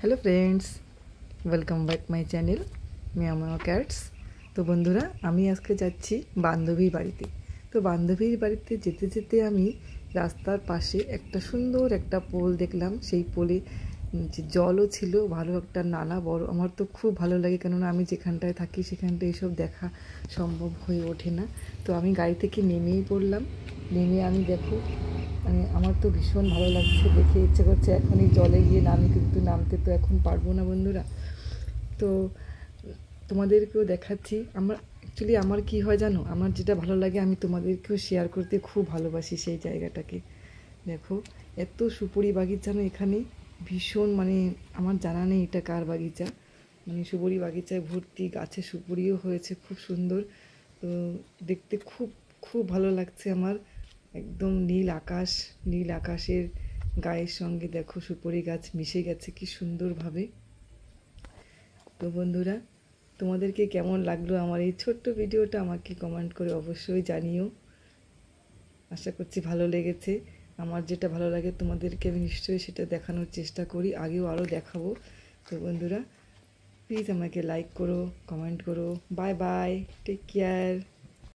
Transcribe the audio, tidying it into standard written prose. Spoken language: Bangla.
Hello friends, welcome back my channel Mia Mia cats. তো বন্ধুরা, আমি আজকে যাচ্ছি বান্ধবীর বাড়িতে। তো বান্ধবীর বাড়িতে যেতে যেতে আমি রাস্তার পাশে একটা সুন্দর একটা পোল দেখলাম। সেই পোলে যে জলও ছিল, ভালো একটা নালা বড়। আমার তো খুব ভালো লাগে, কেননা আমি যেখানটায় থাকি সেখানটায় এসব দেখা সম্ভব হয়ে ওঠে না। তো আমি গাড়ি থেকে নেমেই পড়লাম। নেমে আমি দেখো, মানে আমার তো ভীষণ ভালো লাগছে, দেখে ইচ্ছে করছে এখনই জলে গিয়ে নামি, কিন্তু নামতে তো এখন পারবো না বন্ধুরা। তো তোমাদেরকেও দেখাচ্ছি। অ্যাকচুয়ালি আমার কি হয় জানো, আমার যেটা ভালো লাগে আমি তোমাদেরকেও শেয়ার করতে খুব ভালোবাসি সেই জায়গাটাকে। দেখো, এত সুপুরি বাগিচা না এখানে, ভীষণ, মানে আমার জানা নেই এটা কার বাগিচা। মানে সুপুরি বাগিচায় ভর্তি, গাছে সুপুরিও হয়েছে খুব সুন্দর। তো দেখতে খুব খুব ভালো লাগছে আমার। একদম নীল আকাশ, নীল আকাশের গায়ের সঙ্গে দেখো সুপুরি গাছ মিশে গেছে কি সুন্দরভাবে। তো বন্ধুরা, তোমাদেরকে কেমন লাগলো আমার এই ছোট্ট ভিডিওটা আমাকে কমেন্ট করে অবশ্যই জানিও। আশা করছি ভালো লেগেছে। আমার যেটা ভালো লাগে তোমাদেরকে আমি নিশ্চয়ই সেটা দেখানোর চেষ্টা করি, আগেও আরও দেখাবো। তো বন্ধুরা, প্লিজ আমাকে লাইক করো, কমেন্ট করো। Bye bye, take care.